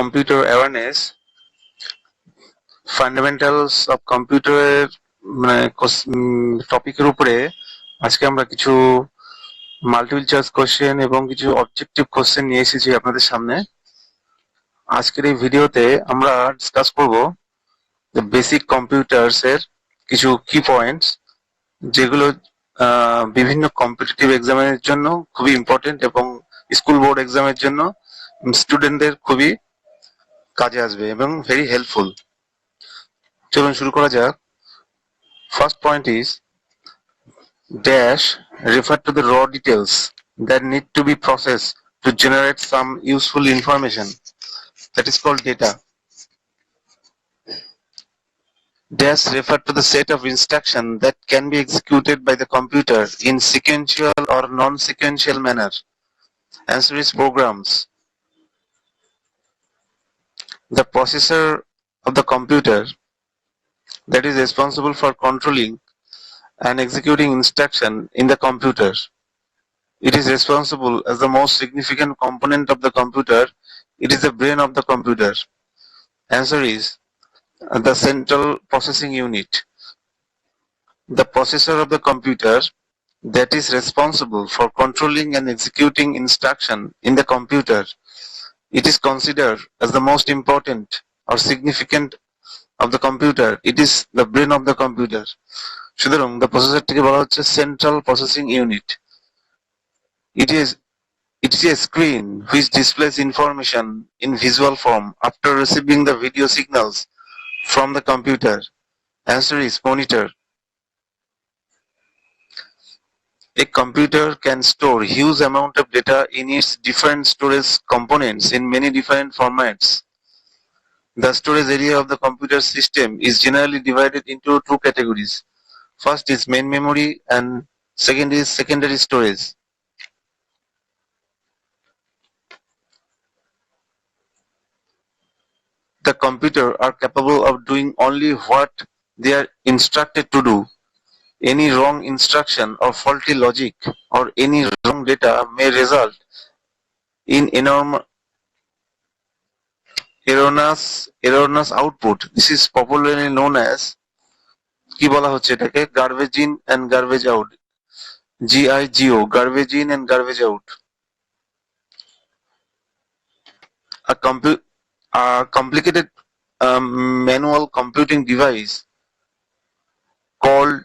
computer awareness, fundamentals of computer টপিকের উপরে আজকে আমরা কিছু মাল্টিপল চয়েস কোশ্চেন এবং কিছু অবজেক্টিভ কোশ্চেন নিয়ে এসেছি আপনাদের সামনে। আজকের এই ভিডিওতে আমরা ডিসকাস করব যে বেসিক কম্পিউটার্স এর কিছু কি পয়েন্টস, যেগুলো বিভিন্ন কম্পিটিটিভ এক্সামের জন্য খুবই ইম্পর্টেন্ট এবং স্কুল বোর্ড এক্সামের জন্য স্টুডেন্টদের খুবই কাজে আসবে এবং ভেরি হেল্পফুল। চলুন শুরু করা যাক। First point is dash refer to the raw details that need to be processed to generate some useful information, that is called data. Dash refer to the set of instructions that can be executed by the computer in sequential or non-sequential manner. Answer is programs. The processor of the computer that is responsible for controlling and executing instruction in the computer. It is responsible as the most significant component of the computer. It is the brain of the computer. Answer is the central processing unit. The processor of the computer that is responsible for controlling and executing instruction in the computer. It is considered as the most important or significant of the computer. It is the brain of the computer. সুতরাং the processor বলা হচ্ছে central processing unit. It is a screen which displays information in visual form after receiving the video signals from the computer. Answer is monitor. A computer can store huge amount of data in its different storage components in many different formats. The storage area of the computer system is generally divided into two categories. First is main memory and second is secondary storage. The computer are capable of doing only what they are instructed to do. Any wrong instruction or faulty logic or any wrong data may result in erroneous output. This is popularly known as কি বলা হচ্ছে এটাকে garbage in and garbage out. GIGO, garbage in and garbage out. A complicated manual computing device called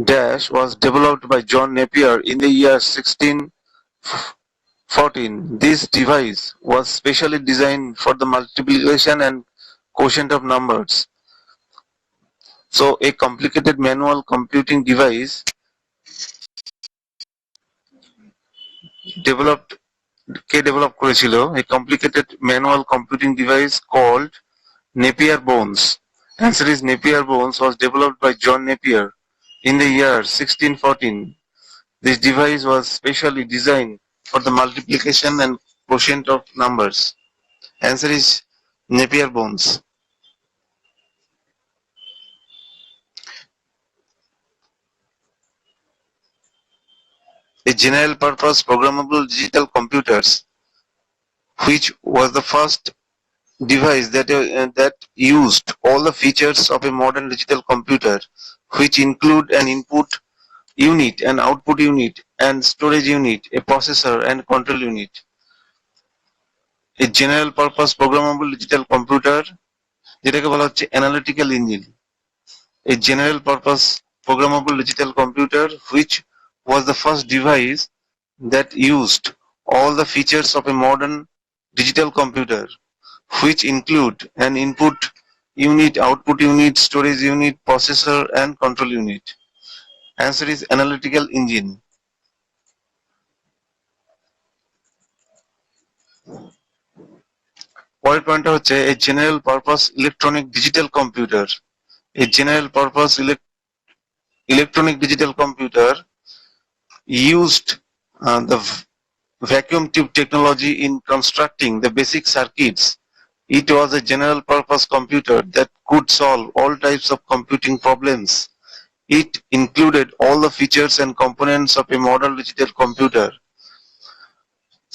dash was developed by John Napier in the year 1614. This device was specially designed for the multiplication and quotient of numbers. So a complicated manual computing device developed করেছিল a complicated manual computing device called Napier bones. Answer is Napier bones was developed by John Napier in the year 1614. This device was specially designed for the multiplication and quotient of numbers. Answer is Napier bones. A general purpose programmable digital computers, which was the first device that used all the features of a modern digital computer, which include an input unit, an output unit, and storage unit, a processor and control unit. A general purpose programmable digital computer যেটাকে বলা হচ্ছে analytical engine. A general purpose programmable digital computer which was the first device that used all the features of a modern digital computer, which include an input unit, output unit, storage unit, processor and control unit. Answer is analytical engine. পরের পয়েন্টটা হচ্ছে a general purpose electronic digital computer. A general purpose electronic digital computer used the vacuum tube technology in constructing the basic circuits. It was a general purpose computer that could solve all types of computing problems. It included all the features and components of a modern digital computer.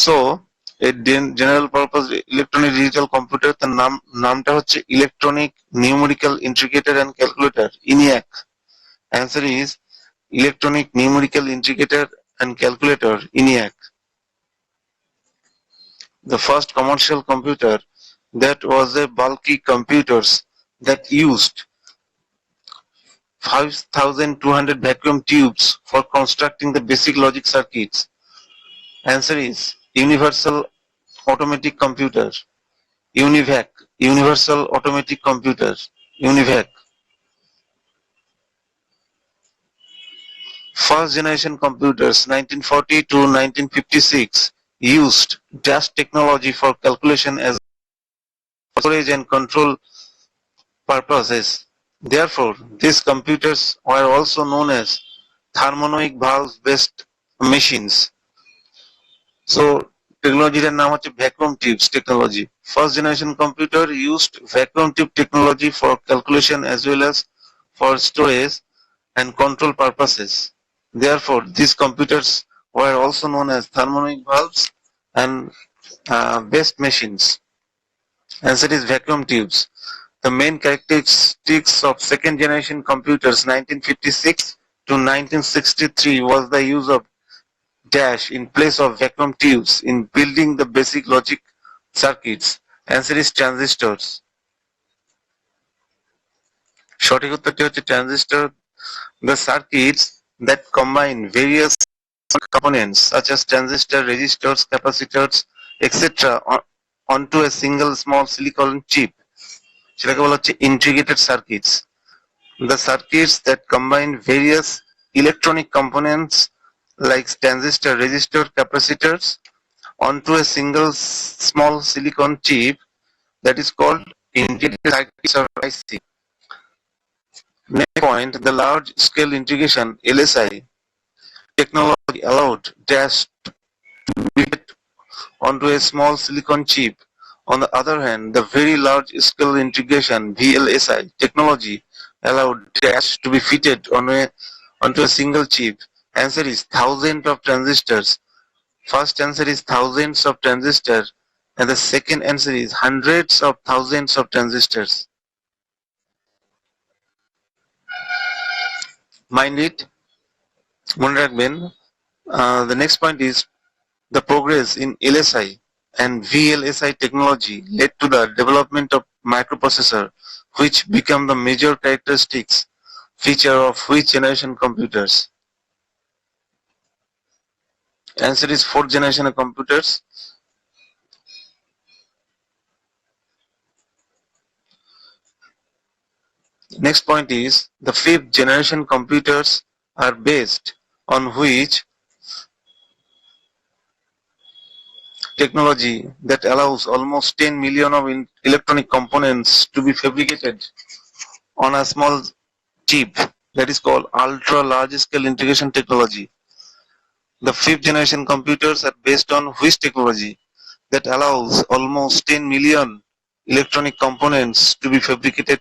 So, general purpose electronic digital computer, তার নামটা হচ্ছে electronic numerical integrator and calculator, ENIAC. Answer is electronic numerical integrator and calculator, ENIAC. The first commercial computer that was a bulky computers that used 5,200 vacuum tubes for constructing the basic logic circuits. Answer is Universal Automatic Computer, UNIVAC, Universal Automatic Computer, UNIVAC. First generation computers 1940 to 1956 used dash technology for calculation as storage and control purposes. Therefore, these computers were also known as thermonic valve based machines. So টেকনোলজিটার নাম হচ্ছে vacuum tubes technology. First generation computer used vacuum tube technology for calculation as well as for storage and control purposes. Therefore, these computers were also known as thermonic valves and based machines. Answer is vacuum tubes. The main characteristics of second generation computers 1956 to 1963 was the use of dash in place of vacuum tubes in building the basic logic circuits. Answer is transistors. সঠিক উত্তরটি হচ্ছে transistor, the circuits that combine various components such as transistor, resistors, capacitors, etc. onto a single small silicon chip. সেটাকে বলা হচ্ছে integrated circuits. The circuits that combine various electronic components like transistor, resistor, capacitors onto a single small silicon chip, that is called integrated circuits or IC. Next point, the large scale integration LSI technology allowed dash to be fit onto a small silicon chip. On the other hand, the very large scale integration VLSI technology allowed dash to be fitted onto a single chip. Answer is thousands of transistors. First answer is thousands of transistors and the second answer is hundreds of thousands of transistors. Mind it, মনে রাখবেন। The next point is the progress in LSI and VLSI technology led to the development of microprocessor, which become the major characteristics feature of which generation computers? Answer is fourth generation of computers. Next point is the fifth generation computers are based on which technology that allows almost 10 million of electronic components to be fabricated on a small chip, that is called ultra large scale integration technology. The fifth generation computers are based on which technology that allows almost 10 million electronic components to be fabricated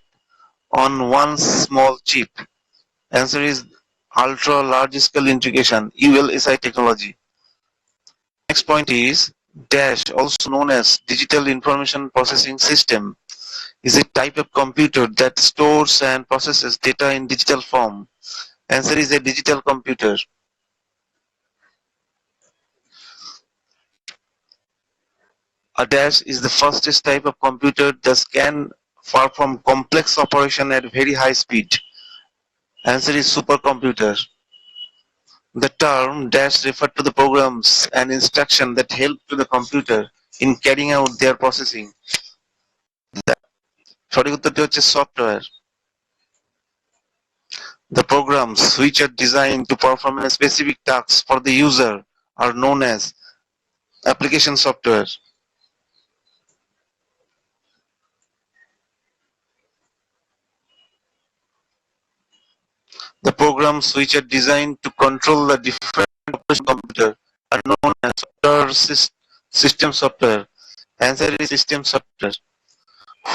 on one small chip? Answer is ultra large scale integration, ULSI technology. Next point is dash, also known as digital information processing system, is a type of computer that stores and processes data in digital form. Answer is a digital computer. A dash is the fastest type of computer that can perform complex operation at very high speed. Answer is supercomputer. The term dash refers to the programs and instructions that help to the computer in carrying out their processing. সঠিক উত্তরটি হচ্ছে software. The programs which are designed to perform a specific task for the user are known as application software. The programs which are designed to control the different operation computer are known as system software. Answer is system software.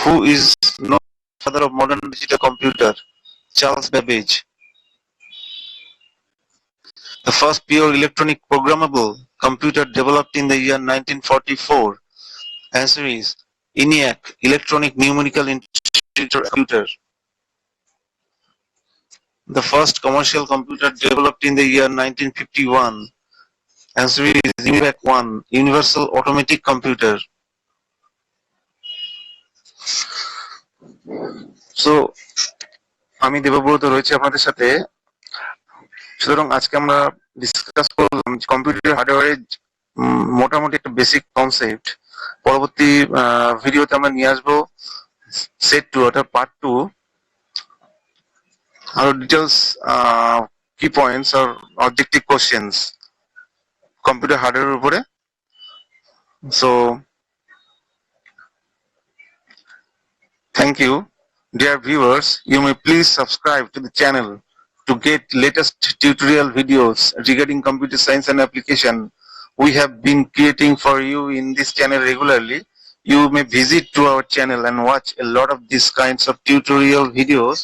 Who is known as the father of modern digital computer? Charles Babbage. The first pure electronic programmable computer developed in the year 1944. Answer is ENIAC, Electronic Numerical Integer Computer. The first commercial computer developed in the year 1951. Answer is UNIVAC 1, Universal Automatic Computer. So আমি দেবব্রত রয়েছে আপনাদের সাথে। সুতরাং আজকে আমরা discuss করলাম computer হার্ডওয়্যারের মোটামুটি একটা বেসিক কনসেপ্ট। পরবর্তী ভিডিওতে আমরা নিয়ে আসবো সেট 2 অর্থাৎ পার্ট 2, আরো ডিটেলস কি পয়েন্টস আর অবজেক্টিভ কোশ্চেন্স কম্পিউটার হার্ডওয়্যারের উপরে। So thank you. Dear viewers, you may please subscribe to the channel to get latest tutorial videos regarding computer science and application we have been creating for you in this channel regularly. You may visit to our channel and watch a lot of these kinds of tutorial videos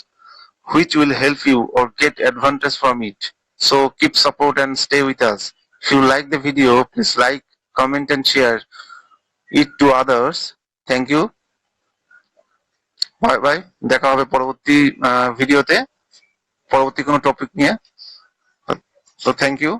which will help you or get advantage from it. So keep support and stay with us. If you like the video, please like, comment and share it to others. Thank you. Bye bye, দেখা হবে পরবর্তী ভিডিওতে পরবর্তী কোনো topic নিয়ে। তো thank you.